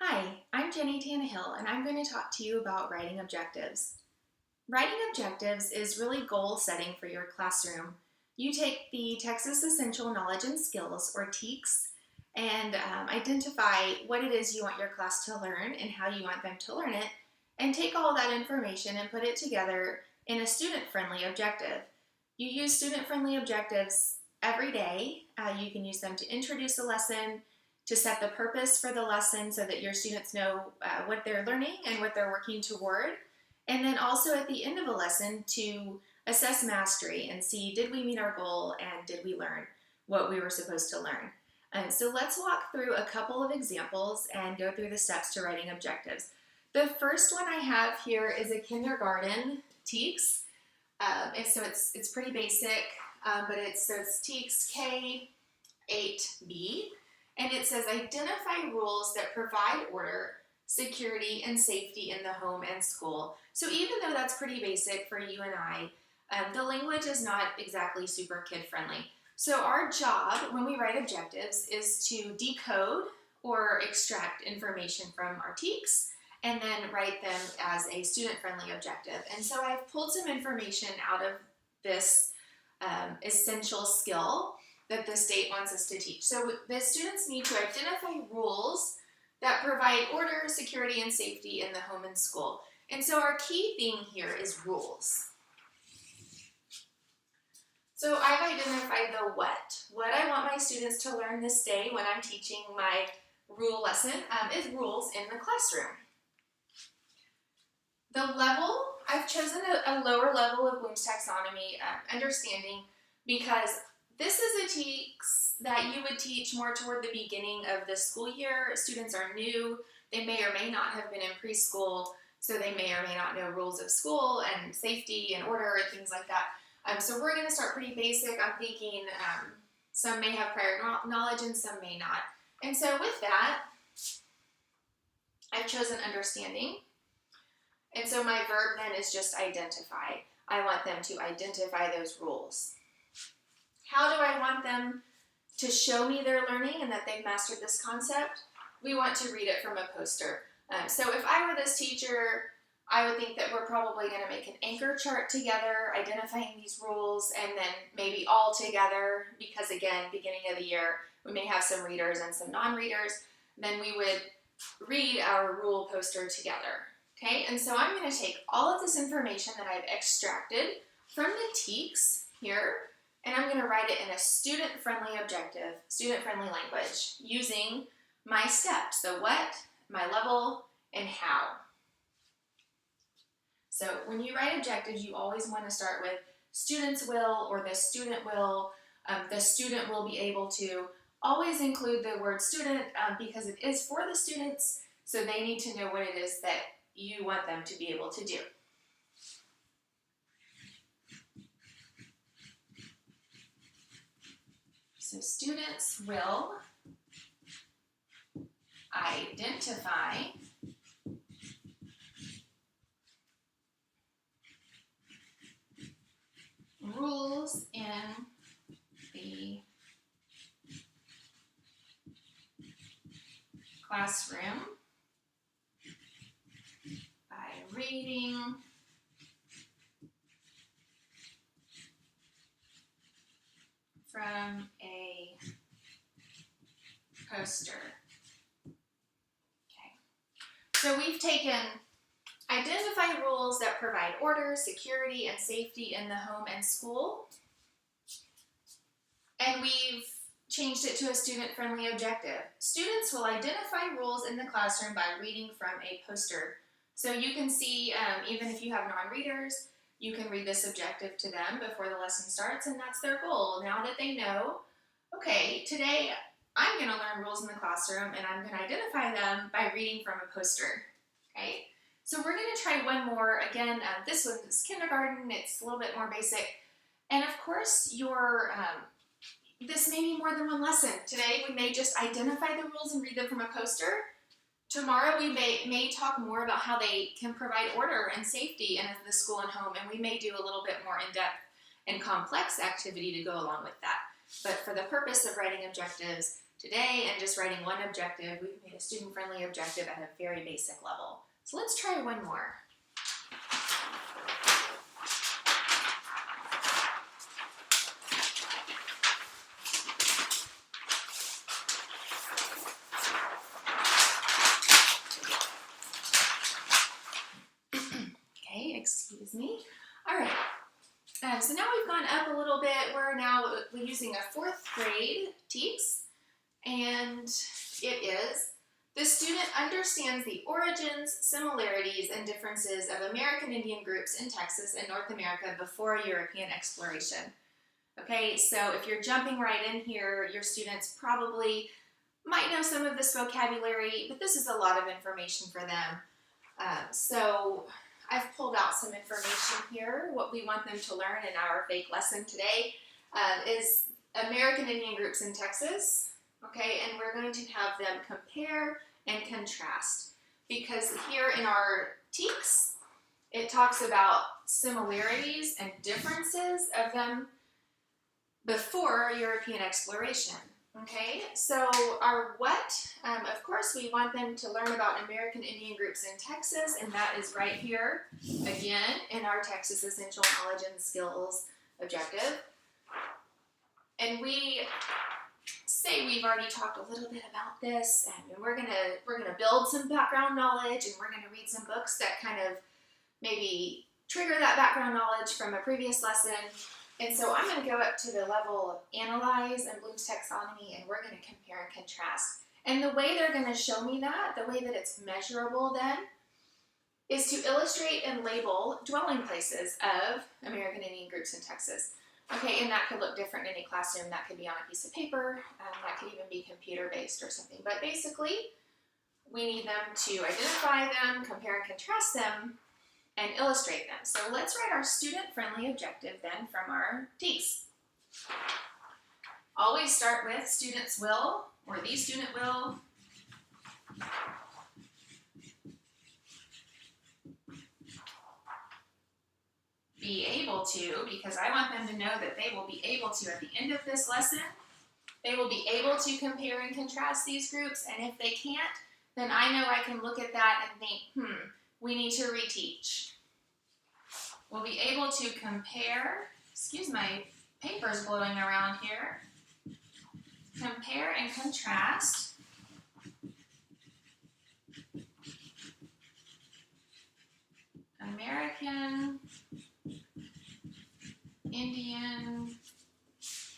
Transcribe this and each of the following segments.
Hi, I'm Jenny Tannehill, and I'm going to talk to you about writing objectives. Writing objectives is really goal setting for your classroom. You take the Texas Essential Knowledge and Skills, or TEKS, and identify what it is you want your class to learn and how you want them to learn it, and take all that information and put it together in a student-friendly objective. You use student-friendly objectives every day. You can use them to introduce a lesson, to set the purpose for the lesson so that your students know what they're learning and what they're working toward. And then also at the end of a lesson to assess mastery and see, did we meet our goal and did we learn what we were supposed to learn? And so let's walk through a couple of examples and go through the steps to writing objectives. The first one I have here is a kindergarten TEKS. So it's pretty basic, but it says TEKS K8B. And it says, identify rules that provide order, security, and safety in the home and school. So even though that's pretty basic for you and I, the language is not exactly super kid-friendly. So our job when we write objectives is to decode or extract information from our TEKS and then write them as a student-friendly objective. And so I've pulled some information out of this essential skill that the state wants us to teach. So the students need to identify rules that provide order, security, and safety in the home and school. And so our key thing here is rules. So I've identified the what. What I want my students to learn this day when I'm teaching my rule lesson is rules in the classroom. The level, I've chosen a lower level of Bloom's taxonomy understanding because this is a TEKS that you would teach more toward the beginning of the school year. Students are new. They may or may not have been in preschool, so they may or may not know rules of school and safety and order and things like that. So we're going to start pretty basic. I'm thinking some may have prior knowledge and some may not. And so with that, I've chosen understanding. And so my verb then is just identify. I want them to identify those rules. How do I want them to show me their learning and that they've mastered this concept? We want to read it from a poster. So if I were this teacher, I would think that we're probably going to make an anchor chart together, identifying these rules, and then maybe all together, because again, beginning of the year, we may have some readers and some non-readers. Then we would read our rule poster together. Okay, and so I'm going to take all of this information that I've extracted from the TEKS here, and I'm going to write it in a student-friendly objective, student-friendly language, using my steps, the what, my level, and how. So when you write objectives, you always want to start with students will, or the student will be able to. Always include the word student because it is for the students, so they need to know what it is that you want them to be able to do. So students will identify rules in the classroom by reading from a poster. Okay. So we've taken identify rules that provide order, security, and safety in the home and school, and we've changed it to a student-friendly objective. Students will identify rules in the classroom by reading from a poster. So you can see, even if you have non-readers, you can read this objective to them before the lesson starts, and that's their goal. Now that they know, okay, today I'm going to learn rules in the classroom, and I'm going to identify them by reading from a poster. Okay, so we're going to try one more. Again, this one is kindergarten. It's a little bit more basic. And of course, this may be more than one lesson. Today, we may just identify the rules and read them from a poster. Tomorrow, we may talk more about how they can provide order and safety in the school and home, and we may do a little bit more in-depth and complex activity to go along with that. But for the purpose of writing objectives, today and just writing one objective. We've made a student-friendly objective at a very basic level. So let's try one more. Okay, excuse me. All right. So now we've gone up a little bit. We're using a 4th grade TEKS, and it is, the student understands the origins, similarities, and differences of American Indian groups in Texas and North America before European exploration. Okay, so if you're jumping right in here, your students probably might know some of this vocabulary, but this is a lot of information for them. So I've pulled out some information here. What we want them to learn in our fake lesson today is American Indian groups in Texas. Okay, and we're going to have them compare and contrast, because here in our TEKS, it talks about similarities and differences of them before European exploration. Okay, so our what, of course, we want them to learn about American Indian groups in Texas, and that is right here, again, in our Texas Essential Knowledge and Skills objective. And we say we've already talked a little bit about this, and we're gonna build some background knowledge, and we're gonna read some books that kind of maybe trigger that background knowledge from a previous lesson. And so I'm going to go up to the level of Analyze and Bloom's Taxonomy, and we're going to compare and contrast. And the way they're going to show me that, the way that it's measurable then, is to illustrate and label dwelling places of American Indian groups in Texas. Okay, and that could look different in any classroom. That could be on a piece of paper. That could even be computer-based or something. But basically, we need them to identify them, compare and contrast them, and illustrate them. So let's write our student-friendly objective then from our TEKS. Always start with students will, or the student will, be able to, because I want them to know that they will be able to, at the end of this lesson, they will be able to compare and contrast these groups, and if they can't, then I know I can look at that and think, we need to reteach. We'll be able to compare, excuse my paper's blowing around here, compare and contrast American Indian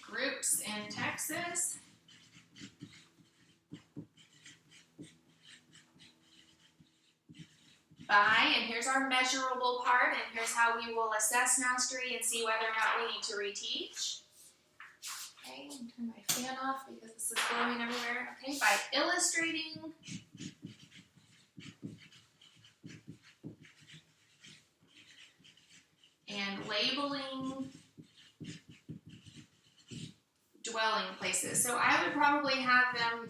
groups in Texas by, and here's our measurable part, and here's how we will assess mastery and see whether or not we need to reteach. Okay, and turn my fan off because this is blowing everywhere. Okay, by illustrating and labeling dwelling places. So I would probably have them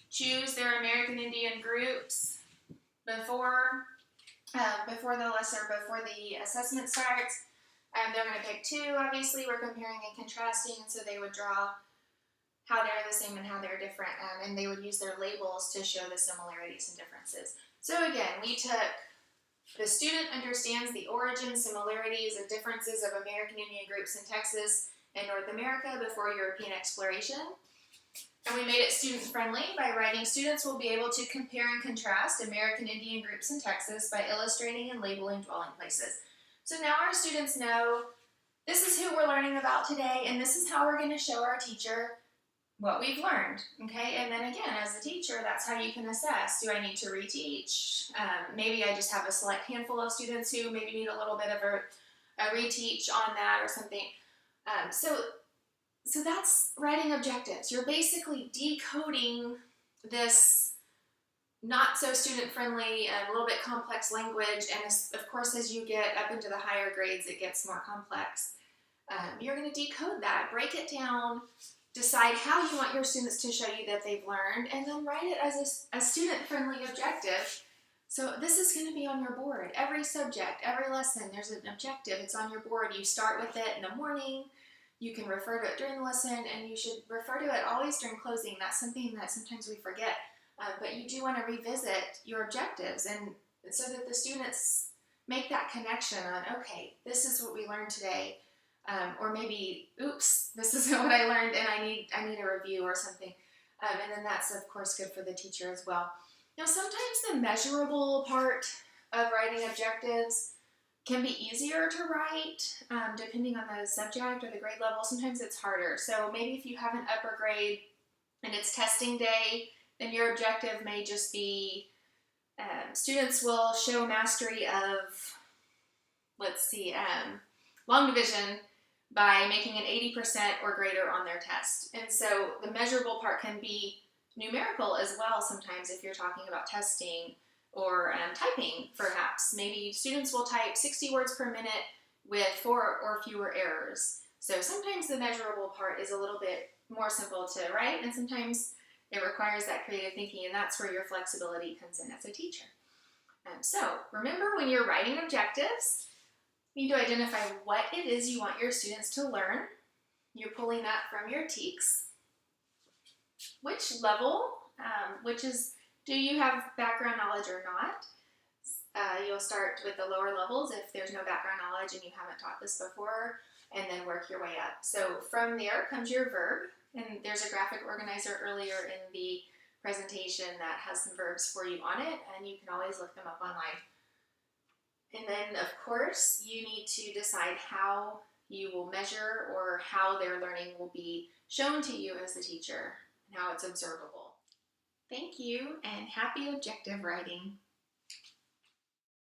choose their American Indian groups before the lesson, before the assessment starts. They're going to pick 2, obviously. We're comparing and contrasting, and so they would draw how they're the same and how they're different, and they would use their labels to show the similarities and differences. So again, we took the student understands the origins, similarities, and differences of American Indian groups in Texas and North America before European exploration. And we made it student-friendly by writing, students will be able to compare and contrast American Indian groups in Texas by illustrating and labeling dwelling places. So now our students know this is who we're learning about today, and this is how we're going to show our teacher what we've learned, okay? And then again, as a teacher, that's how you can assess. Do I need to reteach? Maybe I just have a select handful of students who maybe need a little bit of a reteach on that or something. So that's writing objectives. You're basically decoding this not so student-friendly and a little bit complex language, and of course as you get up into the higher grades it gets more complex. You're going to decode that, break it down, decide how you want your students to show you that they've learned, and then write it as a student-friendly objective. So this is going to be on your board. Every subject, every lesson, there's an objective. It's on your board. You start with it in the morning. You can refer to it during the lesson, and you should refer to it always during closing. That's something that sometimes we forget. But you do want to revisit your objectives, and so that the students make that connection on, okay, this is what we learned today, or maybe, oops, this isn't what I learned, and I need a review or something. And then that's of course good for the teacher as well. Now, sometimes the measurable part of writing objectives can be easier to write, depending on the subject or the grade level. Sometimes it's harder. So maybe if you have an upper grade and it's testing day, then your objective may just be students will show mastery of, long division by making an 80% or greater on their test. And so the measurable part can be numerical as well sometimes if you're talking about testing or typing, perhaps. Maybe students will type 60 words per minute with 4 or fewer errors. So sometimes the measurable part is a little bit more simple to write, and sometimes it requires that creative thinking, and that's where your flexibility comes in as a teacher. So remember, when you're writing objectives, you need to identify what it is you want your students to learn. You're pulling that from your TEKS. Which level, do you have background knowledge or not? You'll start with the lower levels if there's no background knowledge and you haven't taught this before, and then work your way up. So from there comes your verb, and there's a graphic organizer earlier in the presentation that has some verbs for you on it, and you can always look them up online. And then, of course, you need to decide how you will measure or how their learning will be shown to you as the teacher and how it's observable. Thank you, and happy objective writing.